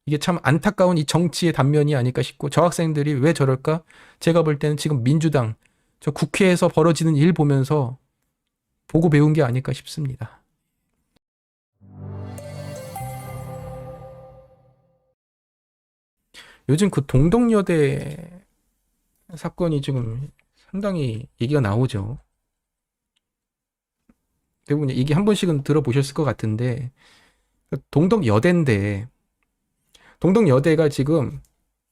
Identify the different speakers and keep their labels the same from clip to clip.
Speaker 1: 이게 참 안타까운 이 정치의 단면이 아닐까 싶고, 저 학생들이 왜 저럴까? 제가 볼 때는 지금 민주당 저 국회에서 벌어지는 일 보면서 보고 배운 게 아닐까 싶습니다. 요즘 그 동덕여대 사건이 지금 상당히 얘기가 나오죠. 대부분 얘기 한 번씩은 들어보셨을 것 같은데, 동덕여대인데, 동덕여대가 지금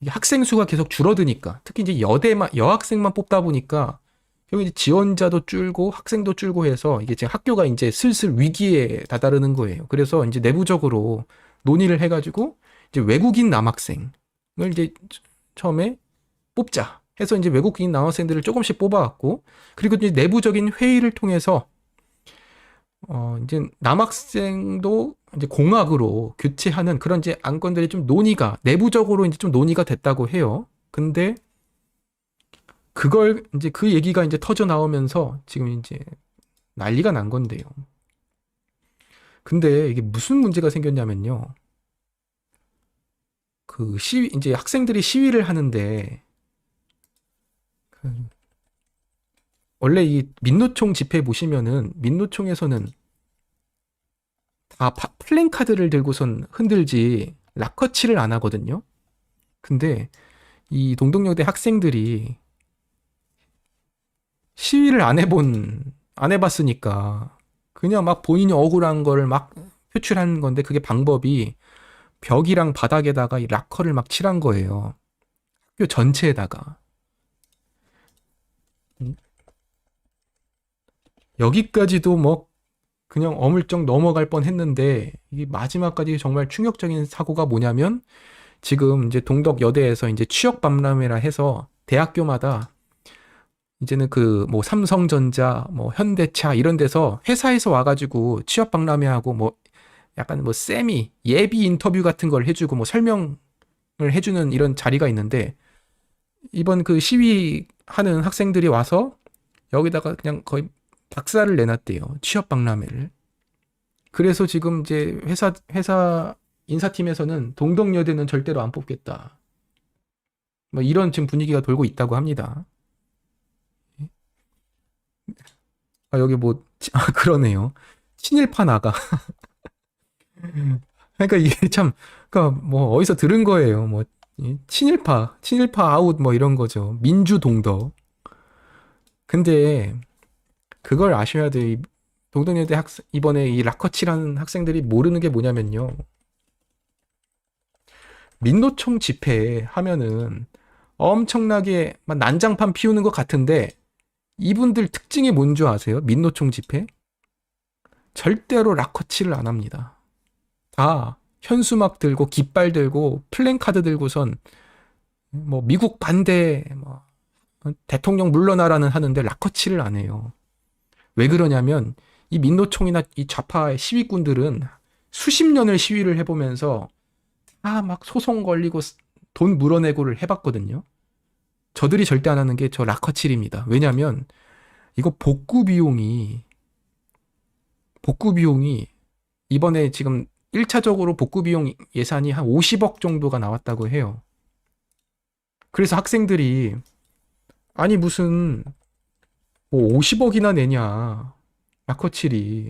Speaker 1: 학생 수가 계속 줄어드니까, 특히 이제 여대만, 여학생만 뽑다 보니까 결국 이제 지원자도 줄고 학생도 줄고 해서 이게 지금 학교가 이제 슬슬 위기에 다다르는 거예요. 그래서 이제 내부적으로 논의를 해가지고 이제 외국인 남학생을 이제 처음에 뽑자 해서 이제 외국인 남학생들을 조금씩 뽑아왔고, 그리고 이제 내부적인 회의를 통해서 이제 남학생도 이제 공학으로 교체하는 그런 이제 안건들이 좀 논의가 내부적으로 이제 좀 논의가 됐다고 해요. 근데 그걸 이제 그 얘기가 이제 터져 나오면서 지금 이제 난리가 난 건데요. 근데 이게 무슨 문제가 생겼냐면요. 그 시위 이제 학생들이 시위를 하는데 그 원래 이 민노총 집회 보시면은 민노총에서는 다 플랜카드를 들고선 흔들지 락커치를 안 하거든요. 근데 이 동덕여대 학생들이 시위를 안 해봤으니까 그냥 막 본인이 억울한 거를 막 표출한 건데, 그게 방법이 벽이랑 바닥에다가 이 락커를 막 칠한 거예요. 학교 전체에다가. 여기까지도 뭐 그냥 어물쩍 넘어갈 뻔 했는데, 이게 마지막까지 정말 충격적인 사고가 뭐냐면, 지금 이제 동덕여대에서 이제 취업 박람회라 해서 대학교마다 이제는 그 뭐 삼성전자, 뭐 현대차 이런 데서 회사에서 와가지고 취업 박람회하고 뭐 약간 뭐 세미 예비 인터뷰 같은 걸 해주고 뭐 설명을 해주는 이런 자리가 있는데, 이번 그 시위하는 학생들이 와서 여기다가 그냥 거의 박살을 내놨대요. 취업 박람회를. 그래서 지금 이제 회사 인사팀에서는 동덕여대는 절대로 안 뽑겠다. 뭐 이런 지금 분위기가 돌고 있다고 합니다. 아, 여기 뭐, 그러네요. 친일파 나가. 그러니까 이게 참, 그러니까 뭐 어디서 들은 거예요. 뭐, 친일파 아웃 뭐 이런 거죠. 민주동덕. 근데 그걸 아셔야 돼. 동덕여대 이번에 이 라커치라는 학생들이 모르는 게 뭐냐면요. 민노총 집회 하면은 엄청나게 막 난장판 피우는 것 같은데, 이분들 특징이 뭔 줄 아세요? 민노총 집회? 절대로 라커치를 안 합니다. 다 현수막 들고 깃발 들고 플랜카드 들고선 뭐 미국 반대, 뭐 대통령 물러나라는 하는데 라커치를 안 해요. 왜 그러냐면 이 민노총이나 이 좌파 시위꾼들은 수십 년을 시위를 해보면서 다 막 소송 걸리고 돈 물어내고를 해봤거든요. 저들이 절대 안 하는 게 저 라커칠입니다. 왜냐면 이거 복구 비용이 이번에 지금 1차적으로 복구 비용 예산이 한 50억 정도가 나왔다고 해요. 그래서 학생들이 아니 무슨 뭐 50억이나 내냐, 라커칠이.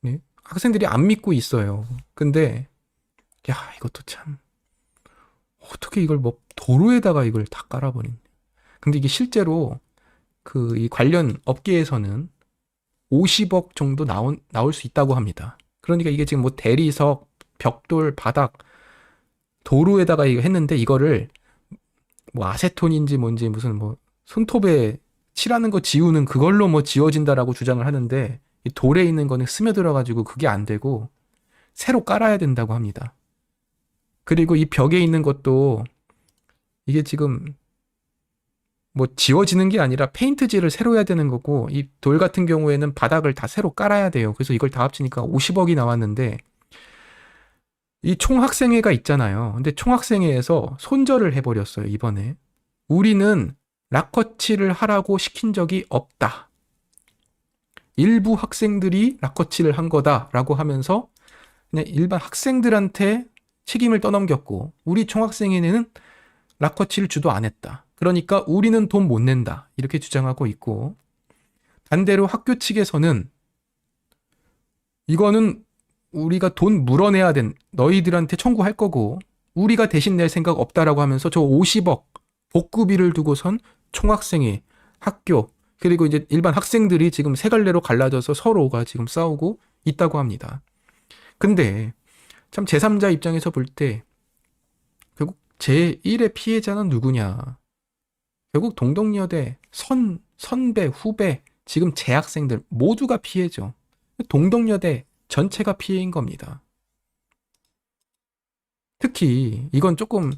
Speaker 1: 네? 학생들이 안 믿고 있어요. 근데 야, 이것도 참 어떻게 이걸 뭐 도로에다가 이걸 다 깔아버린. 근데 이게 실제로 그 이 관련 업계에서는 50억 정도 나올 수 있다고 합니다. 그러니까 이게 지금 뭐 대리석, 벽돌, 바닥, 도로에다가 이거 했는데, 이거를 뭐 아세톤인지 뭔지 무슨 뭐 손톱에 칠하는 거 지우는 그걸로 뭐 지워진다라고 주장을 하는데, 이 돌에 있는 거는 스며들어가지고 그게 안 되고 새로 깔아야 된다고 합니다. 그리고 이 벽에 있는 것도 이게 지금 뭐 지워지는 게 아니라 페인트질을 새로 해야 되는 거고, 이 돌 같은 경우에는 바닥을 다 새로 깔아야 돼요. 그래서 이걸 다 합치니까 50억이 나왔는데, 이 총학생회가 있잖아요. 근데 총학생회에서 손절을 해버렸어요, 이번에. 우리는 락커치를 하라고 시킨 적이 없다. 일부 학생들이 락커치를 한 거다라고 하면서 그냥 일반 학생들한테 책임을 떠넘겼고 우리 총학생회는 락커치를 주도 안 했다. 그러니까 우리는 돈 못 낸다. 이렇게 주장하고 있고 반대로 학교 측에서는 이거는 우리가 돈 물어내야 된 너희들한테 청구할 거고 우리가 대신 낼 생각 없다라고 하면서 저 50억 복구비를 두고선 총학생회, 학교 그리고 이제 일반 학생들이 지금 세 갈래로 갈라져서 서로가 지금 싸우고 있다고 합니다. 근데 참 제3자 입장에서 볼 때 결국 제1의 피해자는 누구냐? 결국 동덕여대 선배, 후배, 지금 재학생들 모두가 피해죠. 동덕여대 전체가 피해인 겁니다. 특히 이건 조금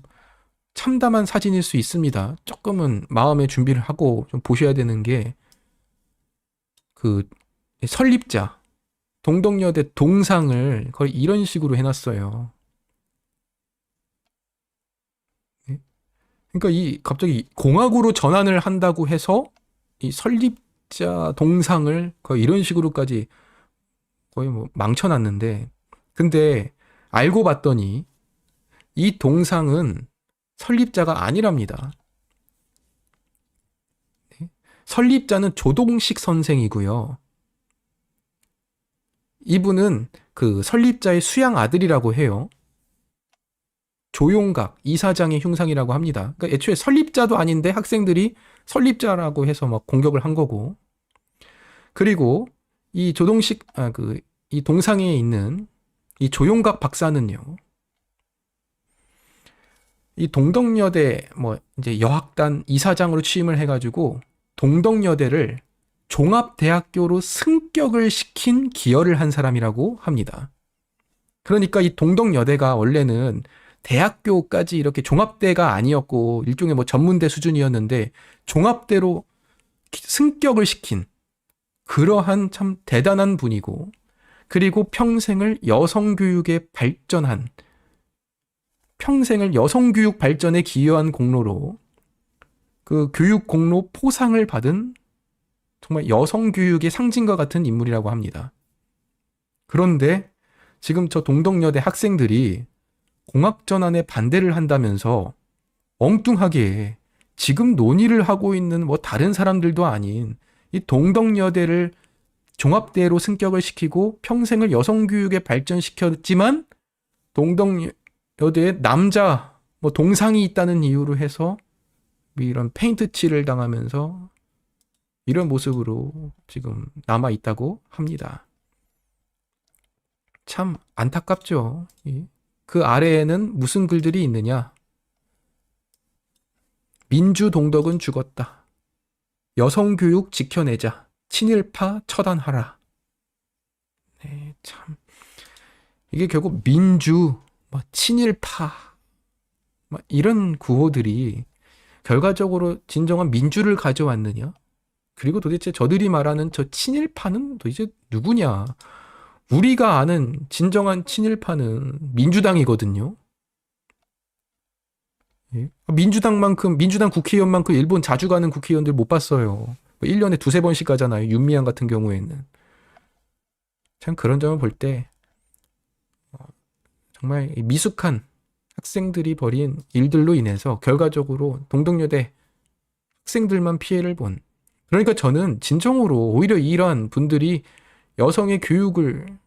Speaker 1: 참담한 사진일 수 있습니다. 조금은 마음의 준비를 하고 좀 보셔야 되는 게 그 설립자 동덕여대 동상을 거의 이런 식으로 해놨어요. 그러니까 이 갑자기 공학으로 전환을 한다고 해서 이 설립자 동상을 거의 이런 식으로까지 거의 뭐 망쳐놨는데 근데 알고 봤더니 이 동상은 설립자가 아니랍니다. 설립자는 조동식 선생이고요. 이분은 그 설립자의 수양 아들이라고 해요. 조용각 이사장의 흉상이라고 합니다. 그러니까 애초에 설립자도 아닌데 학생들이 설립자라고 해서 막 공격을 한 거고. 그리고 이 조동식 이 동상에 있는 이 조용각 박사는요. 이 동덕여대 뭐 이제 여학단 이사장으로 취임을 해가지고 동덕여대를 종합대학교로 승격을 시킨 기여를 한 사람이라고 합니다. 그러니까 이 동덕여대가 원래는 대학교까지 이렇게 종합대가 아니었고 일종의 뭐 전문대 수준이었는데 종합대로 승격을 시킨 그러한 참 대단한 분이고 그리고 평생을 여성교육에 발전한 평생을 여성교육 발전에 기여한 공로로 그 교육 공로 포상을 받은 정말 여성교육의 상징과 같은 인물이라고 합니다. 그런데 지금 저 동덕여대 학생들이 공학전환에 반대를 한다면서 엉뚱하게 지금 논의를 하고 있는 뭐 다른 사람들도 아닌 이 동덕여대를 종합대로 승격을 시키고 평생을 여성교육에 발전시켰지만 동덕여대에 남자 뭐 동상이 있다는 이유로 해서 이런 페인트 칠을 당하면서 이런 모습으로 지금 남아 있다고 합니다. 참 안타깝죠. 그 아래에는 무슨 글들이 있느냐? 민주동덕은 죽었다. 여성교육 지켜내자. 친일파 처단하라. 네, 참 이게 결국 민주, 친일파 이런 구호들이 결과적으로 진정한 민주를 가져왔느냐? 그리고 도대체 저들이 말하는 저 친일파는 도대체 누구냐? 우리가 아는 진정한 친일파는 민주당이거든요. 민주당 국회의원만큼 일본 자주 가는 국회의원들 못 봤어요. 1년에 두세 번씩 가잖아요. 윤미향 같은 경우에는. 참 그런 점을 볼 때 정말 미숙한 학생들이 벌인 일들로 인해서 결과적으로 동덕여대 학생들만 피해를 본. 그러니까 저는 진정으로 오히려 이러한 분들이 여성의 교육을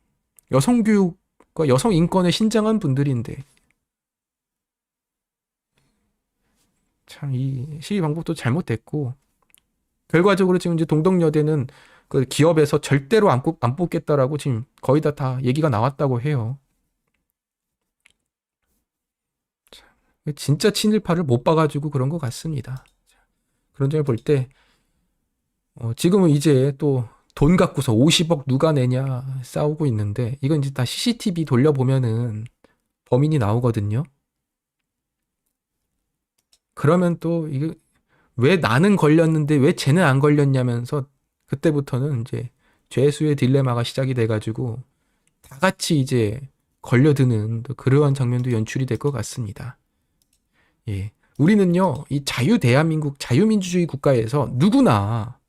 Speaker 1: 여성교육과 여성인권에 신장한 분들인데 참 이 시위 방법도 잘못됐고 결과적으로 지금 이제 동덕여대는 그 기업에서 절대로 안 뽑겠다라고 지금 거의 다 얘기가 나왔다고 해요. 진짜 친일파를 못 봐가지고 그런 것 같습니다. 그런 점을 볼 때 지금은 이제 또 돈 갖고서 50억 누가 내냐 싸우고 있는데 이건 이제 다 CCTV 돌려보면은 범인이 나오거든요. 그러면 또 이게 왜 나는 걸렸는데 왜 쟤는 안 걸렸냐면서 그때부터는 이제 죄수의 딜레마가 시작이 돼가지고 다 같이 이제 걸려드는 그러한 장면도 연출이 될 것 같습니다. 예. 우리는요, 이 대한민국 자유민주주의 국가에서 누구나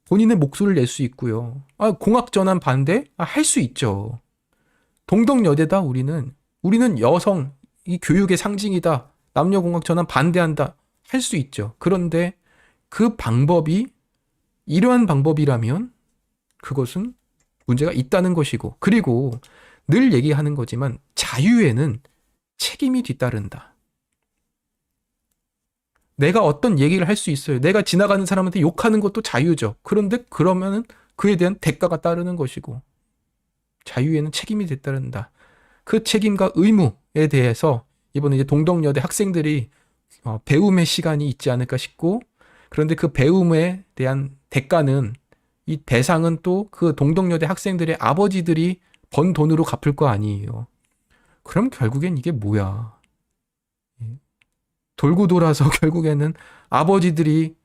Speaker 1: 본인의 목소리를 낼 수 있고요. 공학전환 반대? 할 수 있죠. 동덕여대다 우리는 여성 이 교육의 상징이다. 남녀공학 전환 반대한다. 할 수 있죠. 그런데 그 방법이 이러한 방법이라면 그것은 문제가 있다는 것이고, 그리고 늘 얘기하는 거지만 자유에는 책임이 뒤따른다. 내가 어떤 얘기를 할 수 있어요. 내가 지나가는 사람한테 욕하는 것도 자유죠. 그런데 그러면은 그에 대한 대가가 따르는 것이고, 자유에는 책임이 뒤따른다. 그 책임과 의무에 대해서 이번에 이제 동덕여대 학생들이 배움의 시간이 있지 않을까 싶고, 그런데 그 배움에 대한 대가는, 이 배상은 또 그 동덕여대 학생들의 아버지들이 번 돈으로 갚을 거 아니에요. 그럼 결국엔 이게 뭐야? 돌고 돌아서 결국에는 아버지들이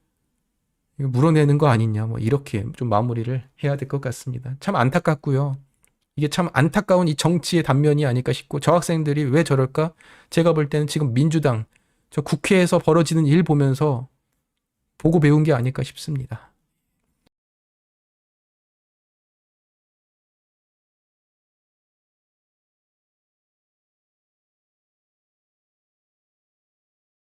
Speaker 1: 물어내는 거 아니냐, 뭐 이렇게 좀 마무리를 해야 될 것 같습니다. 참 안타깝고요. 이게 참 안타까운 이 정치의 단면이 아닐까 싶고, 저 학생들이 왜 저럴까? 제가 볼 때는 지금 민주당 저 국회에서 벌어지는 일 보면서 보고 배운 게 아닐까 싶습니다.